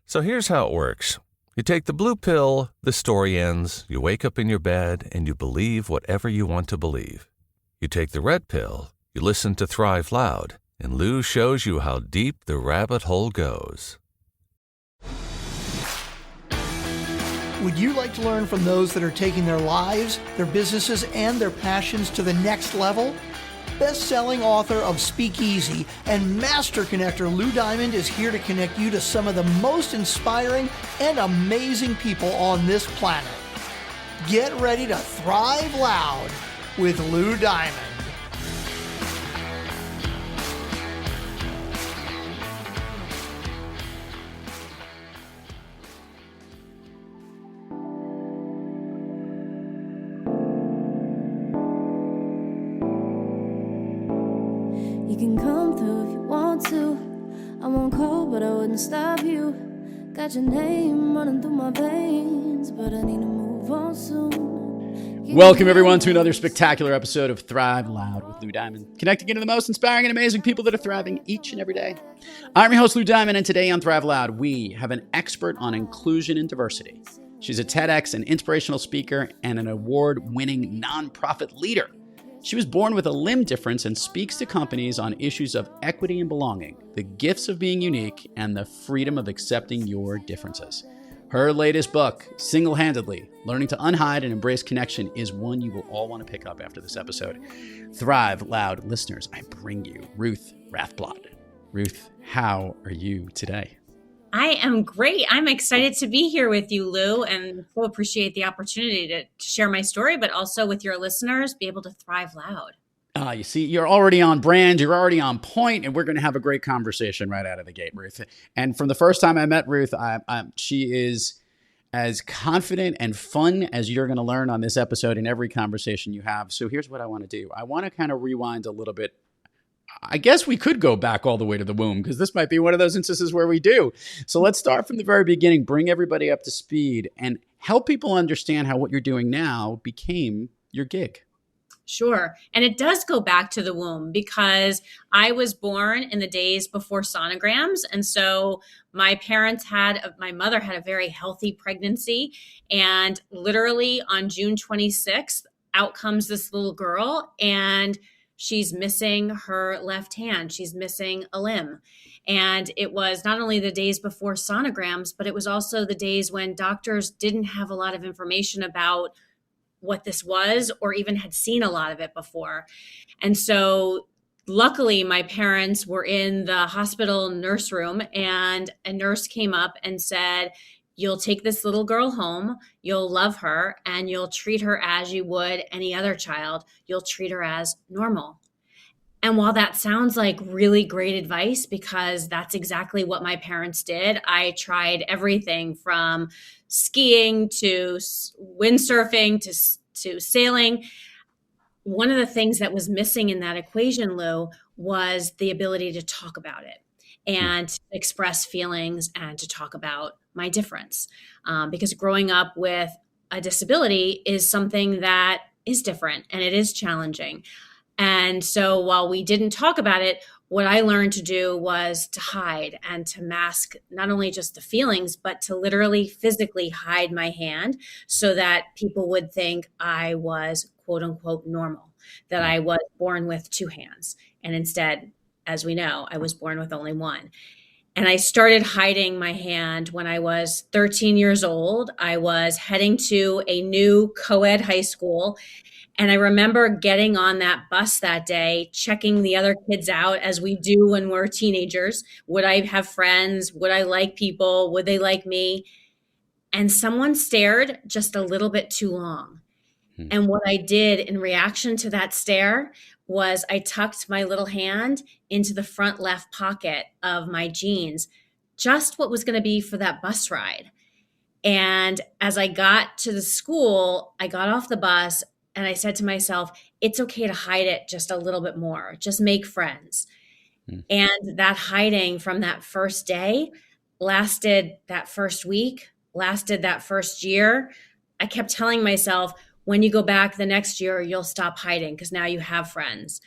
So here's how it works. You take the blue pill, the story ends, you wake up in your bed, and you believe whatever you want to believe. You take the red pill, you listen to Thrive Loud, and Lou shows you how deep the rabbit hole goes. Would you like to learn from those that are taking their lives, their businesses, and their passions to the next level? Best-selling author of Speakeasy and master connector Lou Diamond is here to connect you to some of the most inspiring and amazing people on this planet. Get ready to thrive loud with Lou Diamond. You can come through if you want to. I won't call, but I wouldn't stop you. Got your name running through my veins, but I need to move on soon. Welcome, everyone, to another spectacular episode of Thrive Loud with Lou Diamond, connecting into the most inspiring and amazing people that are thriving each and every day. I'm your host, Lou Diamond, and today on Thrive Loud, we have an expert on inclusion and diversity. She's a TEDx and inspirational speaker and an award-winning nonprofit leader. She was born with a limb difference and speaks to companies on issues of equity and belonging, the gifts of being unique, and the freedom of accepting your differences. Her latest book, Singlehandedly, Learning to Unhide and Embrace Connection, is one you will all want to pick up after this episode. Thrive Loud listeners, I bring you Ruth Rathblott. Ruth, how are you today? I am great. I'm excited to be here with you, Lou, and so appreciate the opportunity to share my story, but also with your listeners, be able to thrive loud. You see, you're already on brand, you're already on point, and we're going to have a great conversation right out of the gate, Ruth. And from the first time I met Ruth, she is as confident and fun as you're going to learn on this episode in every conversation you have. So here's what I want to do. I want to kind of rewind a little bit. I guess we could go back all the way to the womb because this might be one of those instances where we do. So let's start from the very beginning, bring everybody up to speed, and help people understand how what you're doing now became your gig. Sure. And it does go back to the womb because I was born in the days before sonograms. And so my mother had a very healthy pregnancy. And literally on June 26th, out comes this little girl, and she's missing her left hand. She's missing a limb. And it was not only the days before sonograms, but it was also the days when doctors didn't have a lot of information about what this was or even had seen a lot of it before. And so luckily my parents were in the hospital nurse room, and a nurse came up and said, "You'll take this little girl home, you'll love her, and you'll treat her as you would any other child. You'll treat her as normal." And while that sounds like really great advice, because that's exactly what my parents did, I tried everything from skiing to windsurfing to sailing. One of the things that was missing in that equation, Lou, was the ability to talk about it and to express feelings and to talk about my difference. Because growing up with a disability is something that is different and it is challenging. And so while we didn't talk about it, what I learned to do was to hide and to mask not only just the feelings, but to literally physically hide my hand so that people would think I was quote unquote normal, that I was born with two hands. And instead, as we know, I was born with only one. And I started hiding my hand when I was 13 years old. I was heading to a new co-ed high school. And I remember getting on that bus that day, checking the other kids out as we do when we're teenagers. Would I have friends? Would I like people? Would they like me? And someone stared just a little bit too long. And what I did in reaction to that stare was I tucked my little hand into the front left pocket of my jeans, just what was going to be for that bus ride. And as I got to the school, I got off the bus and I said to myself, it's okay to hide it just a little bit more, just make friends. And that hiding from that first day lasted that first week, lasted that first year. I kept telling myself, when you go back the next year, you'll stop hiding because now you have friends.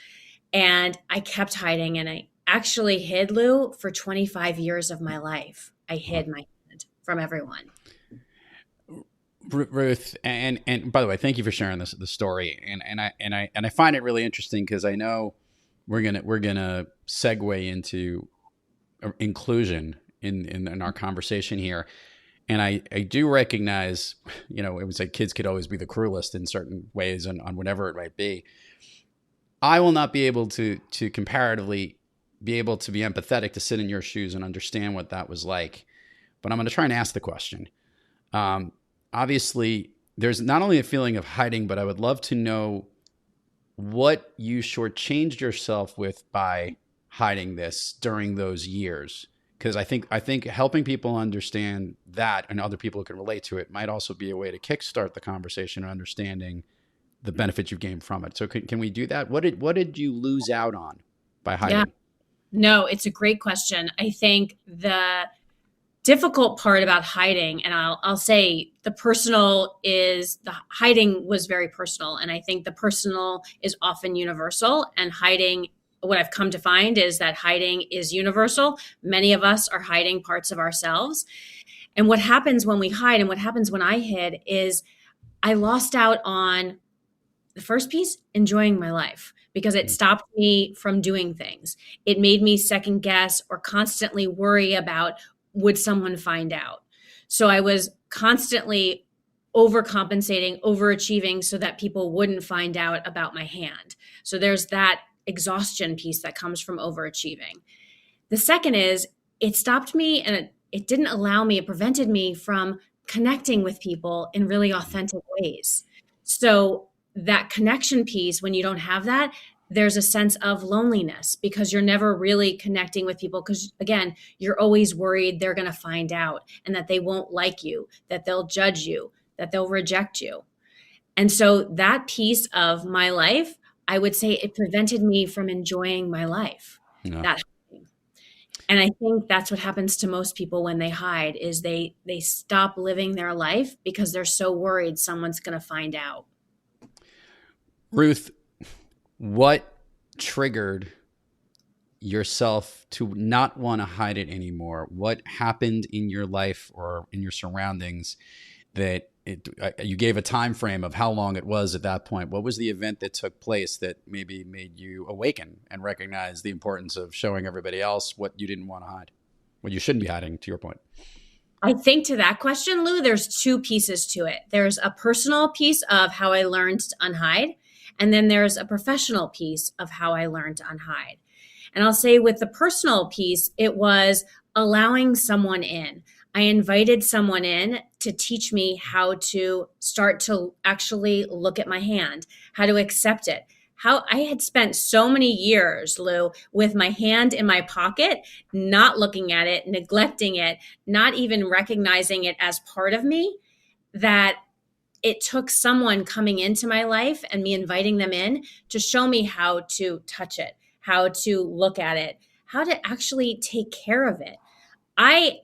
And I kept hiding, and I actually hid, Lou, for 25 years of my life. I hid my hand. from everyone. Ruth, and by the way, thank you for sharing the story. And I find it really interesting because I know we're gonna segue into inclusion in our conversation here. And I do recognize, it was like kids could always be the cruelest in certain ways on whatever it might be. I will not be able to comparatively be able to be empathetic to sit in your shoes and understand what that was like. But I'm going to try and ask the question. Obviously, there's not only a feeling of hiding, but I would love to know what you shortchanged yourself with by hiding this during those years. Because I think helping people understand that and other people who can relate to it might also be a way to kickstart the conversation and understanding the benefits you've gained from it. So can we do that? What did you lose out on by hiding? Yeah. No, it's a great question. I think the difficult part about hiding, and I'll say the hiding was very personal. And I think the personal is often universal, and hiding, what I've come to find is that hiding is universal. Many of us are hiding parts of ourselves. And what happens when we hide and what happens when I hid is I lost out on the first piece, enjoying my life, because it stopped me from doing things. It made me second guess or constantly worry about, would someone find out? So I was constantly overcompensating, overachieving so that people wouldn't find out about my hand. So there's that exhaustion piece that comes from overachieving. The second is it stopped me and it didn't allow me, it prevented me from connecting with people in really authentic ways. So that connection piece, when you don't have that, there's a sense of loneliness because you're never really connecting with people because, again, you're always worried they're going to find out and that they won't like you, that they'll judge you, that they'll reject you. And so that piece of my life, I would say it prevented me from enjoying my life. Yeah. And I think that's what happens to most people when they hide is they stop living their life because they're so worried someone's going to find out. Ruth, what triggered yourself to not want to hide it anymore? What happened in your life or in your surroundings that you gave a time frame of how long it was at that point? What was the event that took place that maybe made you awaken and recognize the importance of showing everybody else what you didn't want to hide, what you shouldn't be hiding, to your point? I think to that question, Lou, there's two pieces to it. There's a personal piece of how I learned to unhide. And then there's a professional piece of how I learned to unhide. And I'll say with the personal piece, it was allowing someone in. I invited someone in to teach me how to start to actually look at my hand, how to accept it. How I had spent so many years, Lou, with my hand in my pocket, not looking at it, neglecting it, not even recognizing it as part of me, that it took someone coming into my life and me inviting them in to show me how to touch it, how to look at it, how to actually take care of it. I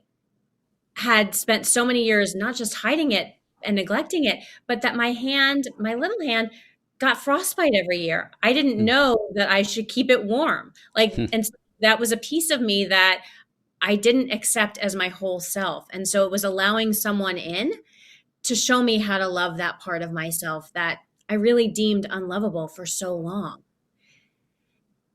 had spent so many years not just hiding it and neglecting it, but that my hand, my little hand, got frostbite every year. I didn't know that I should keep it warm. And that was a piece of me that I didn't accept as my whole self. And so it was allowing someone in to show me how to love that part of myself that I really deemed unlovable for so long.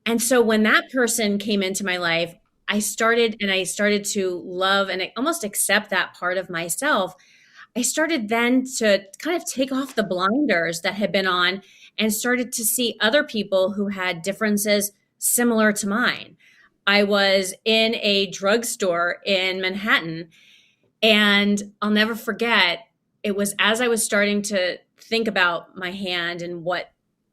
And so when that person came into my life, I started to love and almost accept that part of myself. I started then to kind of take off the blinders that had been on and started to see other people who had differences similar to mine. I was in a drugstore in Manhattan, and I'll never forget, it was as I was starting to think about my hand and what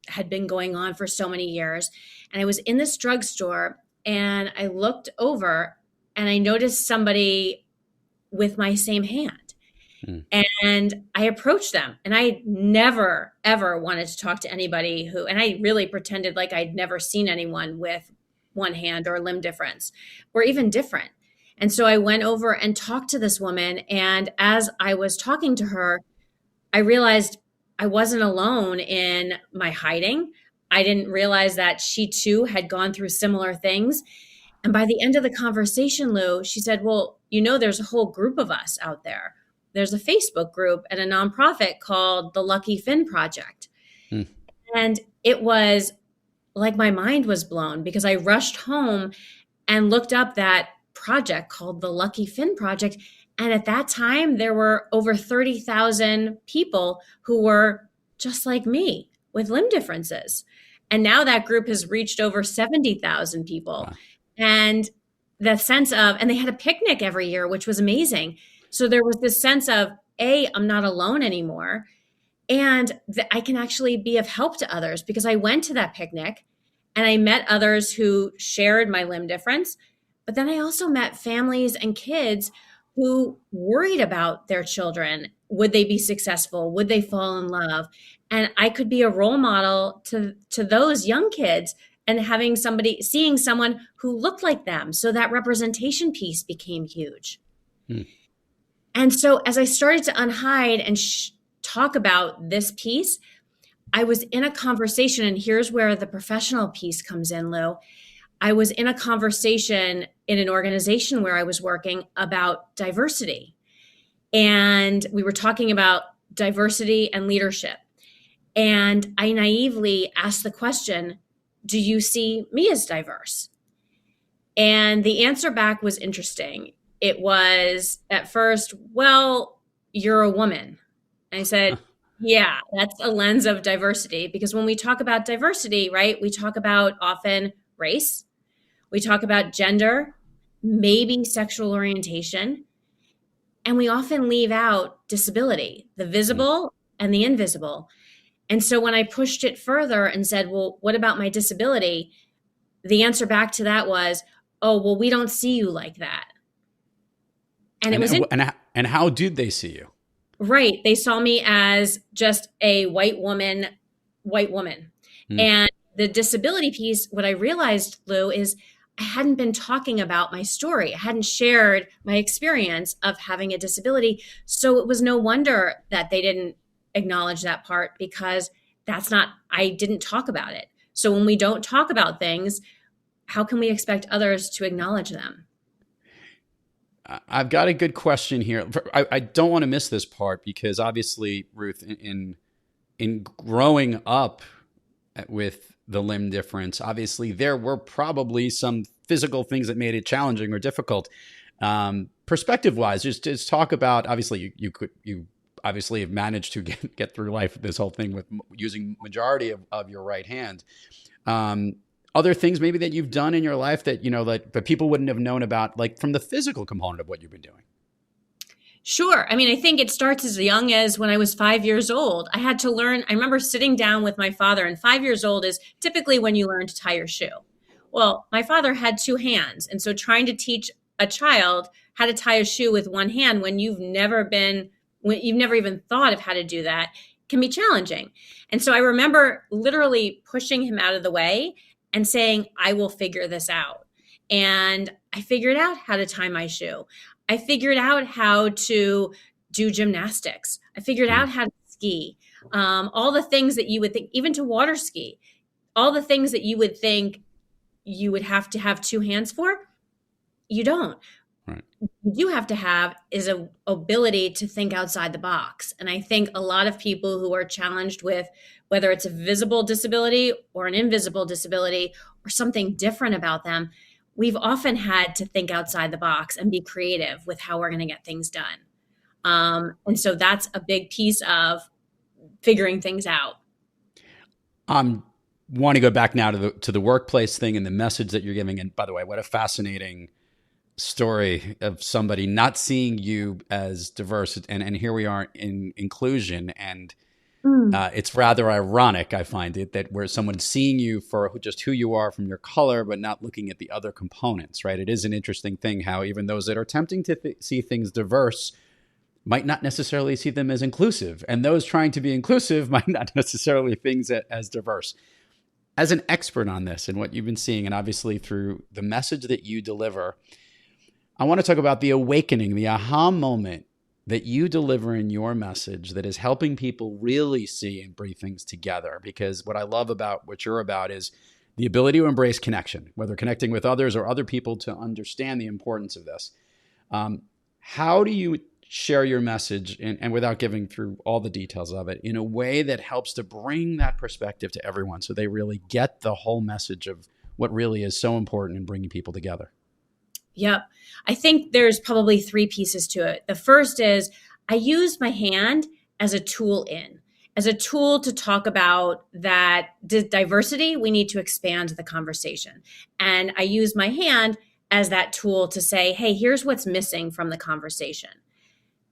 had been going on for so many years. And I was in this drugstore and I looked over and I noticed somebody with my same hand. And I approached them, and I never, ever wanted to talk to anybody and I really pretended like I'd never seen anyone with one hand or limb difference or even different. And so I went over and talked to this woman. And as I was talking to her, I realized I wasn't alone in my hiding. I didn't realize that she too had gone through similar things. And by the end of the conversation, Lou, she said, well, there's a whole group of us out there. There's a Facebook group and a nonprofit called the Lucky Finn Project. Hmm. And it was like my mind was blown because I rushed home and looked up that project called the Lucky Finn Project. And at that time, there were over 30,000 people who were just like me with limb differences. And now that group has reached over 70,000 people. Wow. And the sense of, and they had a picnic every year, which was amazing. So there was this sense of, I'm not alone anymore. And I can actually be of help to others because I went to that picnic and I met others who shared my limb difference. But then I also met families and kids who worried about their children. Would they be successful? Would they fall in love? And I could be a role model to those young kids and seeing someone who looked like them. So that representation piece became huge. Hmm. And so as I started to unhide and talk about this piece, I was in a conversation, and here's where the professional piece comes in, Lou. I was in a conversation in an organization where I was working about diversity. And we were talking about diversity and leadership. And I naively asked the question, do you see me as diverse? And the answer back was interesting. It was at first, well, you're a woman. And I said, yeah, that's a lens of diversity. Because when we talk about diversity, right, we talk about often race, we talk about gender, maybe sexual orientation, and we often leave out disability, the visible and the invisible. And so when I pushed it further and said, well, what about my disability? The answer back to that was, oh, well, we don't see you like that. And it was and how did they see you? Right. They saw me as just a white woman. And the disability piece, what I realized, Lou, is I hadn't been talking about my story. I hadn't shared my experience of having a disability. So it was no wonder that they didn't acknowledge that part, because I didn't talk about it. So when we don't talk about things, how can we expect others to acknowledge them? I've got a good question here. I don't want to miss this part, because obviously, Ruth, in growing up with the limb difference, obviously there were probably some physical things that made it challenging or difficult. Perspective-wise, just talk about, obviously you obviously have managed to get through life with this whole thing with using majority of your right hand. Other things maybe that you've done in your life that, that people wouldn't have known about, like from the physical component of what you've been doing. Sure. I mean, I think it starts as young as when I was 5 years old. I had to learn. I remember sitting down with my father, and 5 years old is typically when you learn to tie your shoe. Well, my father had two hands. And so trying to teach a child how to tie a shoe with one hand when you've never even thought of how to do that can be challenging. And so I remember literally pushing him out of the way and saying, I will figure this out. And I figured out how to tie my shoe. I figured out how to do gymnastics. I figured out how to ski. All the things that you would think, even to water ski, all the things that you would think you would have to have two hands for, you don't. Right. What you do have to have is an ability to think outside the box. And I think a lot of people who are challenged with whether it's a visible disability or an invisible disability or something different about them, we've often had to think outside the box and be creative with how we're going to get things done. And so that's a big piece of figuring things out. Want to go back now to the workplace thing and the message that you're giving. And by the way, what a fascinating story of somebody not seeing you as diverse. And here we are in inclusion. And it's rather ironic, I find it, that where someone's seeing you for just who you are from your color, but not looking at the other components, right? It is an interesting thing how even those that are attempting to see things diverse might not necessarily see them as inclusive. And those trying to be inclusive might not necessarily things as diverse. As an expert on this and what you've been seeing, and obviously through the message that you deliver, I want to talk about the awakening, the aha moment that you deliver in your message that is helping people really see and breathe things together. Because what I love about what you're about is the ability to embrace connection, whether connecting with others or other people to understand the importance of this. How do you share your message, and without giving through all the details of it, in a way that helps to bring that perspective to everyone so they really get the whole message of what really is so important in bringing people together? Yep. I think there's probably 3 pieces to it. The first is I use my hand as a tool to talk about that diversity. We need to expand the conversation. And I use my hand as that tool to say, hey, here's what's missing from the conversation.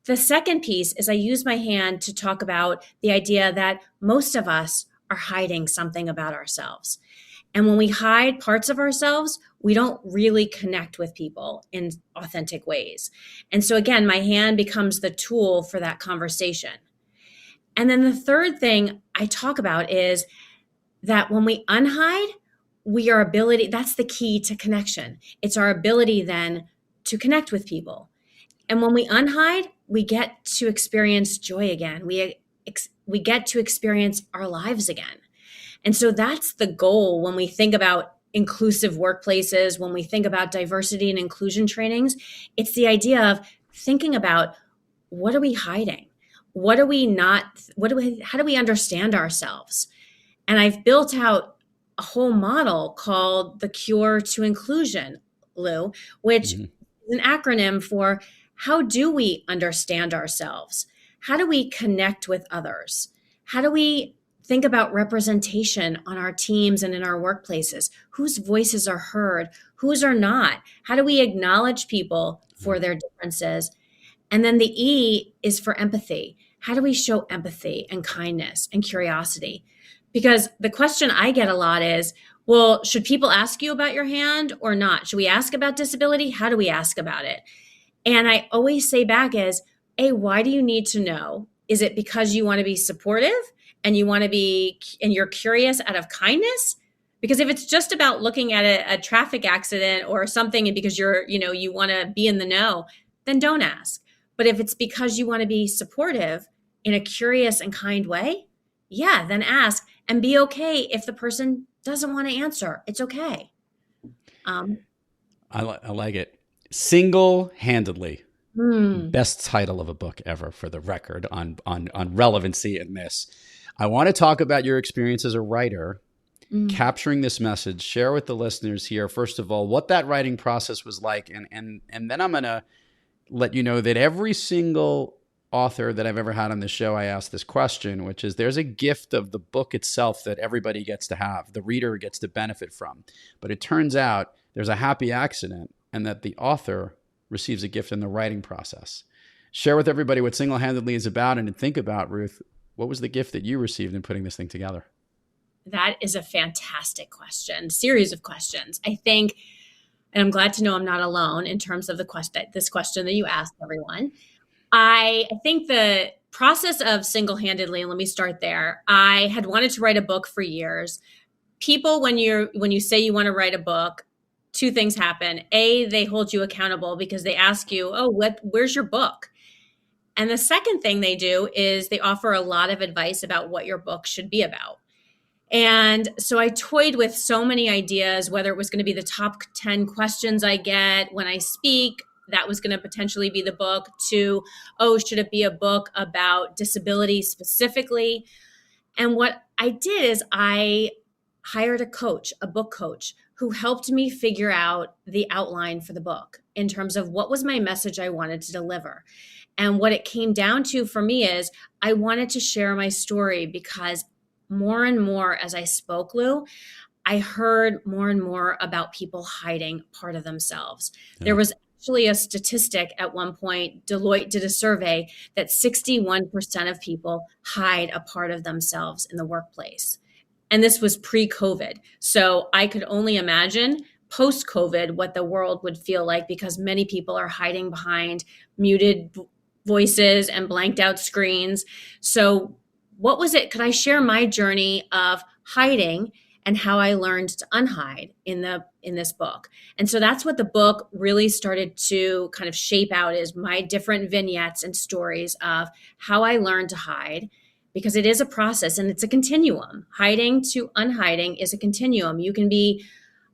The second piece is I use my hand to talk about the idea that most of us are hiding something about ourselves. And when we hide parts of ourselves, we don't really connect with people in authentic ways. And so again, my hand becomes the tool for that conversation. And then the third thing I talk about is that when we unhide, that's the key to connection. It's our ability then to connect with people. And when we unhide, we get to experience joy again. We get to experience our lives again. And so that's the goal when we think about inclusive workplaces, when we think about diversity and inclusion trainings. It's the idea of thinking about, what are we hiding? What are we not? How do we understand ourselves? And I've built out a whole model called the Cure to Inclusion, Lou, which is an acronym for how do we understand ourselves? How do we connect with others? How do we think about representation on our teams and in our workplaces? Whose voices are heard? Whose are not? How do we acknowledge people for their differences? And then the E is for empathy. How do we show empathy and kindness and curiosity? Because the question I get a lot is, well, should people ask you about your hand or not? Should we ask about disability? How do we ask about it? And I always say back is, A, why do you need to know? Is it because you want to be supportive and you're curious out of kindness? Because if it's just about looking at a traffic accident or something and because you want to be in the know, then don't ask. But if it's because you want to be supportive in a curious and kind way, yeah, then ask, and be okay if the person doesn't want to answer. It's okay. I like it. Single-handedly. Best title of a book ever, for the record, on relevancy in this. I want to talk about your experience as a writer, capturing this message. Share with the listeners here, first of all, what that writing process was like. And then I'm going to let you know that every single author that I've ever had on the show, I ask this question, which is, there's a gift of the book itself that everybody gets to have, the reader gets to benefit from. But it turns out there's a happy accident, and that the author receives a gift in the writing process. Share with everybody what Singlehandedly is about, and to think about, Ruth, what was the gift that you received in putting this thing together? That is a fantastic question, series of questions. I think, and I'm glad to know I'm not alone in terms of this question that you asked everyone. I think the process of Singlehandedly, and let me start there, I had wanted to write a book for years. People, when you say you want to write a book, 2 things happen. A, they hold you accountable because they ask you, where's your book? And the second thing they do is they offer a lot of advice about what your book should be about. And so I toyed with so many ideas, whether it was going to be the top 10 questions I get when I speak, that was going to potentially be the book, to, should it be a book about disability specifically? And what I did is I hired a book coach, who helped me figure out the outline for the book in terms of what was my message I wanted to deliver. And what it came down to for me is I wanted to share my story, because more and more as I spoke, Lou, I heard more and more about people hiding part of themselves. Yeah. There was actually a statistic at one point, Deloitte did a survey that 61% of people hide a part of themselves in the workplace. And this was pre-COVID. So I could only imagine post-COVID what the world would feel like, because many people are hiding behind muted voices and blanked out screens. So what was it? Could I share my journey of hiding and how I learned to unhide in this book? And so that's what the book really started to kind of shape out, is my different vignettes and stories of how I learned to hide. because it is a process and it's a continuum. Hiding to unhiding is a continuum. You can be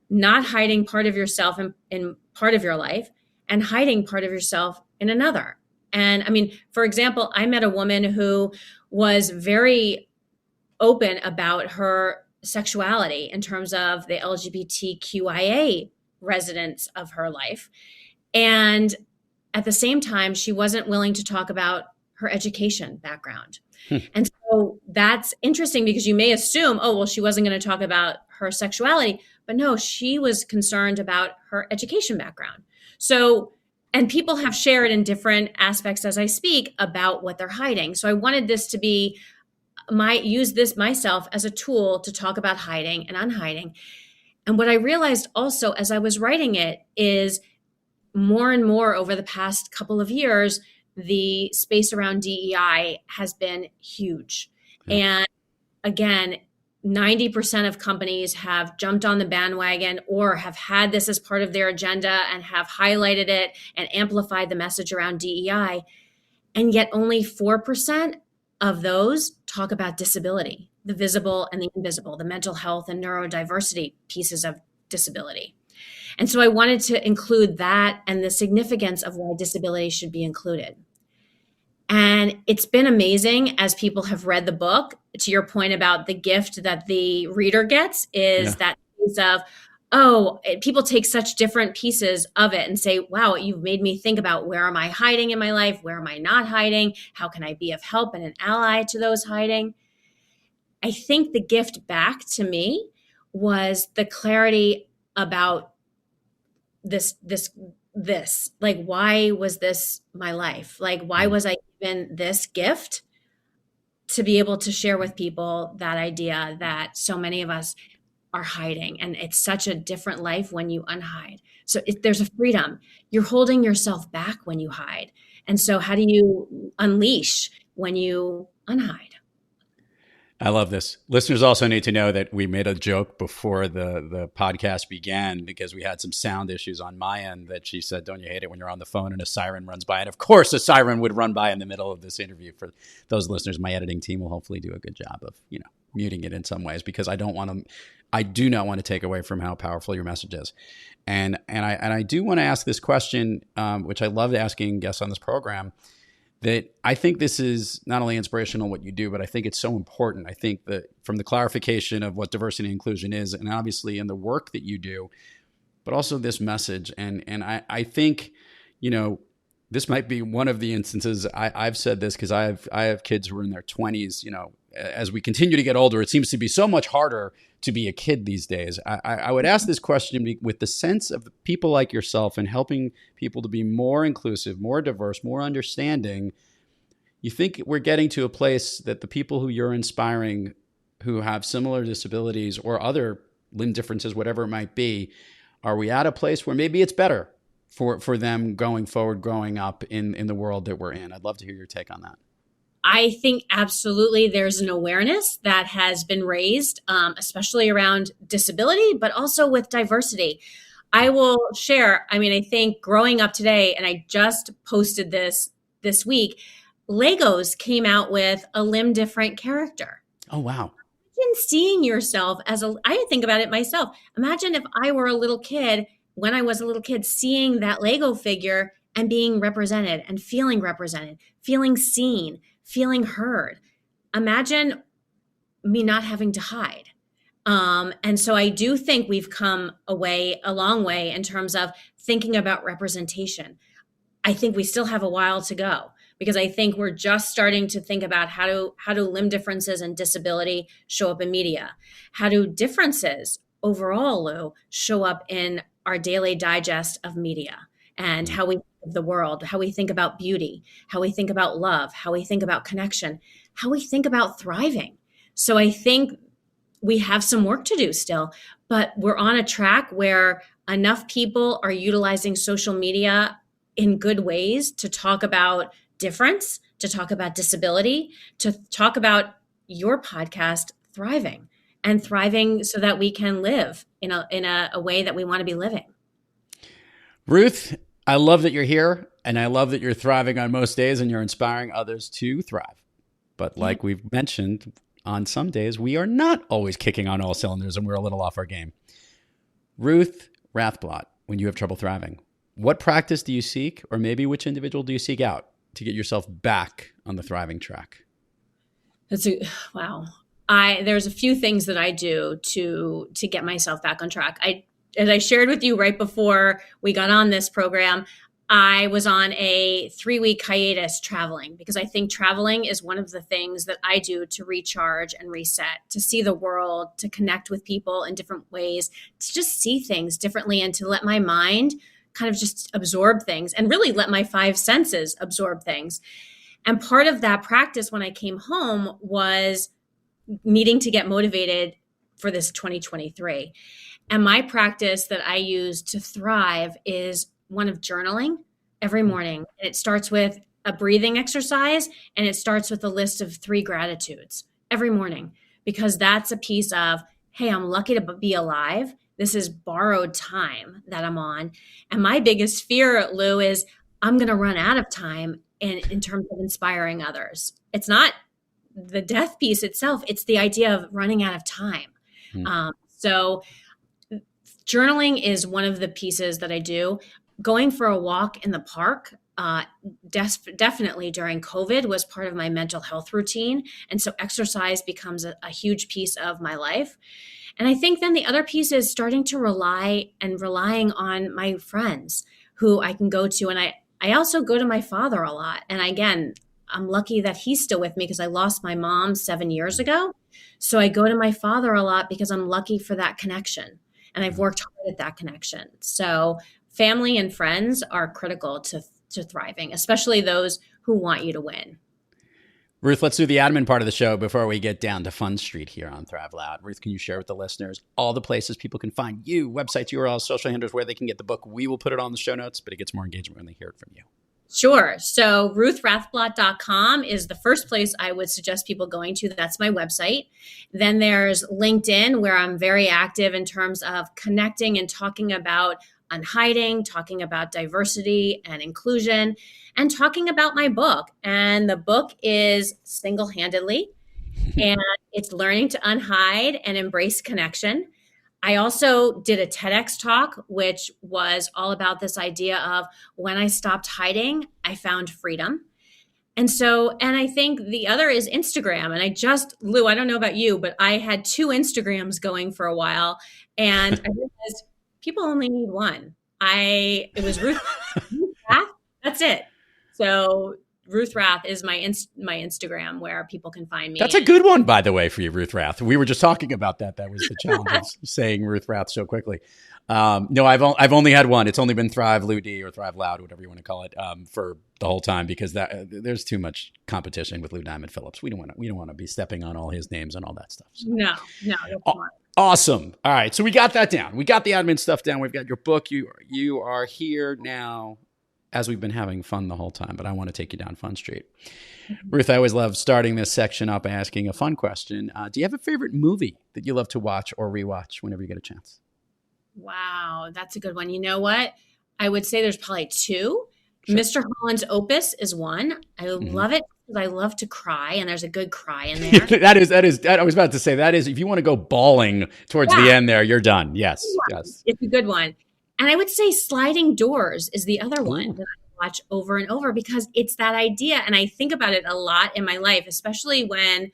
not hiding part of yourself in part of your life and hiding part of yourself in another. And I mean, for example, I met a woman who was very open about her sexuality in terms of the LGBTQIA residents of her life. And at the same time, she wasn't willing to talk about her education background. And so that's interesting because you may assume, oh, well, she wasn't going to talk about her sexuality, but no, she was concerned about her education background. So, and people have shared in different aspects as I speak about what they're hiding. So I wanted this to be use this myself as a tool to talk about hiding and unhiding. And what I realized also as I was writing it is more and more over the past couple of years, the space around DEI has been huge. Yeah. And again, 90% of companies have jumped on the bandwagon or have had this as part of their agenda and have highlighted it and amplified the message around DEI. And yet only 4% of those talk about disability, the visible and the invisible, the mental health and neurodiversity pieces of disability. And so I wanted to include that and the significance of why disability should be included. And it's been amazing as people have read the book. To your point about the gift that the reader gets is that piece of, people take such different pieces of it and say, wow, you've made me think about where am I hiding in my life? Where am I not hiding? How can I be of help and an ally to those hiding? I think the gift back to me was the clarity about this, like, why was this my life? Like, why was I given this gift to be able to share with people that idea that so many of us are hiding? And it's such a different life when you unhide. So there's a freedom. You're holding yourself back when you hide. And so how do you unleash when you unhide? I love this. Listeners also need to know that we made a joke before the podcast began because we had some sound issues on my end that she said, don't you hate it when you're on the phone and a siren runs by? And of course, a siren would run by in the middle of this interview. For those listeners, my editing team will hopefully do a good job of, muting it in some ways because I do not want to take away from how powerful your message is. And I do want to ask this question, which I love asking guests on this program, that I think this is not only inspirational what you do, but I think it's so important. I think that from the clarification of what diversity and inclusion is, and obviously in the work that you do, but also this message. And I think, this might be one of the instances I've said this because I have kids who are in their 20s. As we continue to get older, it seems to be so much harder to be a kid these days. I would ask this question with the sense of people like yourself and helping people to be more inclusive, more diverse, more understanding. You think we're getting to a place that the people who you're inspiring who have similar disabilities or other limb differences, whatever it might be, are we at a place where maybe it's better for them going forward, growing up in the world that we're in? I'd love to hear your take on that. I think absolutely there's an awareness that has been raised, especially around disability, but also with diversity. I will share, I think growing up today, and I just posted this week, Legos came out with a limb different character. Oh, wow. Imagine seeing yourself I think about it myself. Imagine if I were a little kid, when I was a little kid, seeing that Lego figure and being represented, feeling seen, feeling heard. Imagine me not having to hide. And so I do think we've come a long way in terms of thinking about representation. I think we still have a while to go because I think we're just starting to think about how do limb differences and disability show up in media? How do differences overall, Lou, show up in our daily digest of media and how we of the world, how we think about beauty, how we think about love, how we think about connection, how we think about thriving. So I think we have some work to do still, but we're on a track where enough people are utilizing social media in good ways to talk about difference, to talk about disability, to talk about your podcast, Thriving, and thriving so that we can live in a way that we want to be living. Ruth, I love that you're here, and I love that you're thriving on most days and you're inspiring others to thrive. But like we've mentioned, on some days, we are not always kicking on all cylinders and we're a little off our game. Ruth Rathblott, when you have trouble thriving, what practice do you seek, or maybe which individual do you seek out to get yourself back on the thriving track? Wow. There's a few things that I do to get myself back on track. As I shared with you right before we got on this program, I was on a 3-week hiatus traveling, because I think traveling is one of the things that I do to recharge and reset, to see the world, to connect with people in different ways, to just see things differently, and to let my mind kind of just absorb things and really let my 5 senses absorb things. And part of that practice when I came home was needing to get motivated for this 2023. And my practice that I use to thrive is one of journaling every morning. And it starts with a breathing exercise, and it starts with a list of 3 gratitudes every morning, because that's a piece of, hey, I'm lucky to be alive. This is borrowed time that I'm on. And my biggest fear, Lou, is I'm going to run out of time in terms of inspiring others. It's not the death piece itself. It's the idea of running out of time. So journaling is one of the pieces that I do. Going for a walk in the park, definitely during COVID, was part of my mental health routine. And so exercise becomes a huge piece of my life. And I think then the other piece is starting to relying on my friends who I can go to. And I also go to my father a lot. And again, I'm lucky that he's still with me because I lost my mom 7 years ago. So I go to my father a lot because I'm lucky for that connection. And I've worked hard at that connection. So family and friends are critical to thriving, especially those who want you to win. Ruth, let's do the admin part of the show before we get down to Fun Street here on Thrive Loud. Ruth, can you share with the listeners all the places people can find you, websites, URLs, social handles, where they can get the book? We will put it on the show notes, but it gets more engagement when they hear it from you. Sure. So ruthrathblott.com is the first place I would suggest people going to. That's my website. Then there's LinkedIn, where I'm very active in terms of connecting and talking about unhiding, talking about diversity and inclusion, and talking about my book. And the book is Singlehandedly, and it's learning to unhide and embrace connection. I also did a TEDx talk, which was all about this idea of when I stopped hiding, I found freedom. And I think the other is Instagram. And Lou, I don't know about you, but I had 2 Instagrams going for a while, and I realized people only need one. It was Ruth Rath. That's it. So Ruth Rath is my Instagram, where people can find me. That's a good one, by the way, for you, Ruth Rath. We were just talking about that. That was the challenge of saying Ruth Rath so quickly. No, I've only had one. It's only been Thrive Lou D or Thrive Loud, whatever you want to call it, for the whole time, because there's too much competition with Lou Diamond Phillips. We don't want to be stepping on all his names and all that stuff. So. No. Awesome. All right, so we got that down. We got the admin stuff down. We've got your book. You are here now, as we've been having fun the whole time, but I want to take you down Fun Street. Ruth, I always love starting this section up by asking a fun question. Do you have a favorite movie that you love to watch or rewatch whenever you get a chance? Wow, that's a good one. You know what? I would say there's probably 2. Sure. Mr. Holland's Opus is one. I love it because I love to cry, and there's a good cry in there. that is. I was about to say that is. If you want to go bawling towards the end, there, you're done. Yes, yes. It's a good one. And I would say Sliding Doors is the other one that I watch over and over, because it's that idea. And I think about it a lot in my life, especially when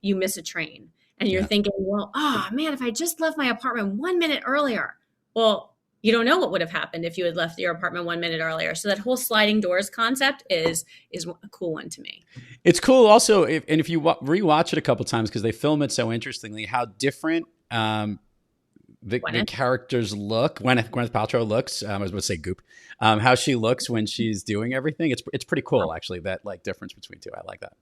you miss a train and you're thinking, well, man, if I just left my apartment 1 minute earlier. Well, you don't know what would have happened if you had left your apartment 1 minute earlier. So that whole sliding doors concept is a cool one to me. It's cool also. If you rewatch it a couple times, because they film it so interestingly, how different the characters look. Gwyneth Paltrow looks, I was going to say Goop, how she looks when she's doing everything. It's pretty cool, actually, that difference between 2. I like that.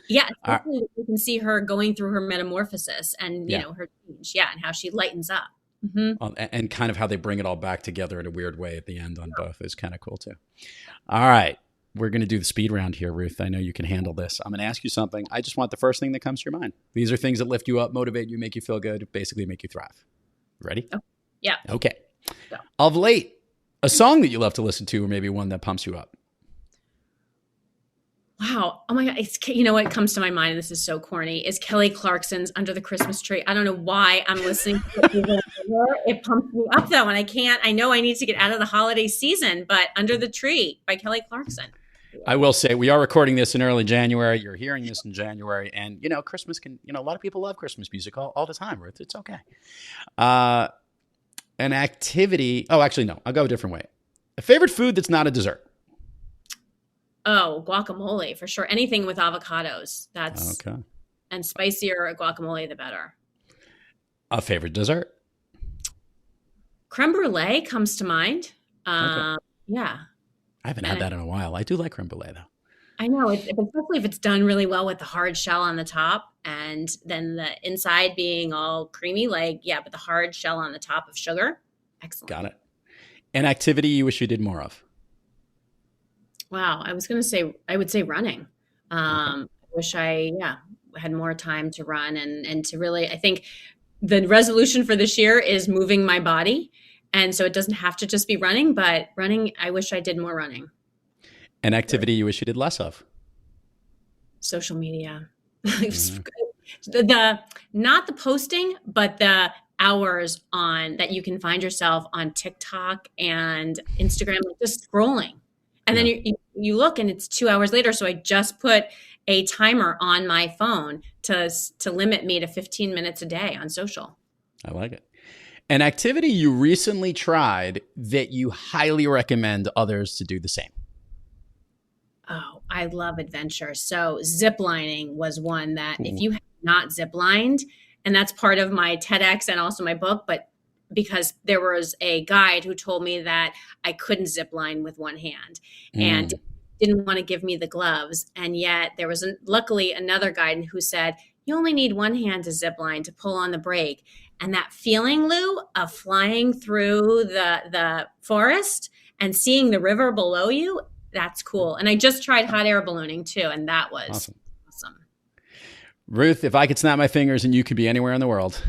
Yeah, you can see her going through her metamorphosis and, you know, her change. Yeah, and how she lightens up. Mm-hmm. And kind of how they bring it all back together in a weird way at the end on both is kind of cool, too. All right. We're going to do the speed round here, Ruth. I know you can handle this. I'm going to ask you something. I just want the first thing that comes to your mind. These are things that lift you up, motivate you, make you feel good, basically make you thrive. Ready? Oh, yeah. Okay. So. Of late, a song that you love to listen to, or maybe one that pumps you up. Wow. Oh my God. You know what comes to my mind, and this is so corny, is Kelly Clarkson's Under the Christmas Tree. I don't know why I'm listening to it. It pumps me up though. And I know I need to get out of the holiday season, but Under the Tree by Kelly Clarkson. I will say we are recording this in early January. You're hearing this in January. And, Christmas a lot of people love Christmas music all the time, Ruth. It's okay. An activity. Oh, actually, no. I'll go a different way. A favorite food that's not a dessert. Oh, guacamole for sure. Anything with avocados. That's okay. And spicier guacamole, the better. A favorite dessert? Creme brulee comes to mind. Okay. Yeah. I haven't had that in a while. I do like creme brulee, though. I know, especially if it's done really well with the hard shell on the top and then the inside being all creamy, but the hard shell on the top of sugar. Excellent. Got it. An activity you wish you did more of? Wow. I would say running. I wish I had more time to run and to really, I think the resolution for this year is moving my body. And so it doesn't have to just be running, but running, I wish I did more running. An activity you wish you did less of? Social media. Not the posting, but the hours on that you can find yourself on TikTok and Instagram, just scrolling. And then you look and it's 2 hours later. So I just put a timer on my phone to limit me to 15 minutes a day on social. I like it. An activity you recently tried that you highly recommend others to do the same. Oh, I love adventure. So ziplining was one that if you have not ziplined, and that's part of my TEDx and also my book, but because there was a guide who told me that I couldn't zip line with one hand and didn't want to give me the gloves. And yet there was luckily another guide who said, you only need one hand to zip line to pull on the brake. And that feeling, Lou, of flying through the forest and seeing the river below you, that's cool. And I just tried hot air ballooning too. And that was awesome. Ruth, if I could snap my fingers and you could be anywhere in the world,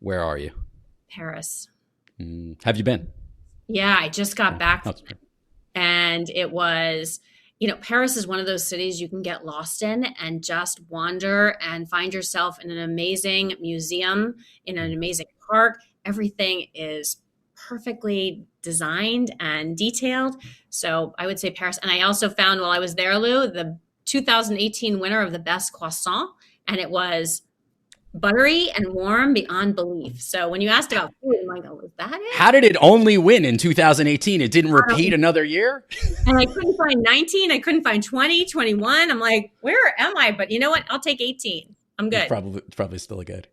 where are you? Paris. Have you been? Yeah, I just got back. And it was, Paris is one of those cities you can get lost in and just wander and find yourself in an amazing museum, in an amazing park. Everything is perfectly designed and detailed. So I would say Paris. And I also found while I was there, Lou, the 2018 winner of the best croissant. And it was buttery and warm beyond belief. So when you asked about food, I'm like, oh, is that it? How did it only win in 2018? It didn't repeat another year? And I couldn't find 19. I couldn't find 20, 21. I'm like, where am I? But you know what? I'll take 18. I'm good. It's probably still good.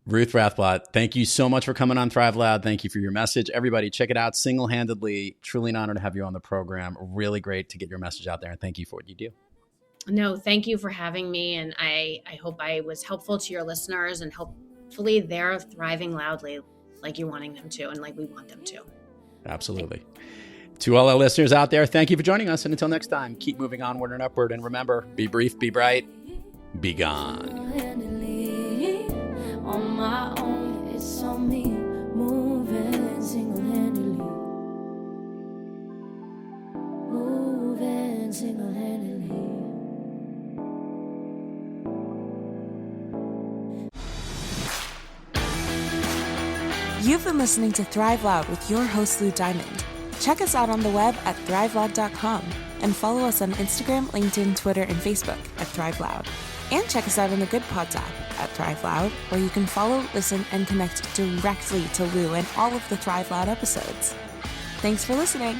Ruth Rathblott, thank you so much for coming on Thrive Loud. Thank you for your message. Everybody, check it out. Singlehandedly. Truly an honor to have you on the program. Really great to get your message out there. And thank you for what you do. No, thank you for having me. And I hope I was helpful to your listeners, and hopefully they're thriving loudly like you're wanting them to and like we want them to. Absolutely. To all our listeners out there, thank you for joining us. And until next time, keep moving onward and upward. And remember, be brief, be bright, be gone. On my own, it's on me, moving single-handedly. Moving single-handedly. You've been listening to Thrive Loud with your host, Lou Diamond. Check us out on the web at thriveloud.com and follow us on Instagram, LinkedIn, Twitter, and Facebook at Thrive Loud. And check us out on the Good Pods app at Thrive Loud, where you can follow, listen, and connect directly to Lou and all of the Thrive Loud episodes. Thanks for listening.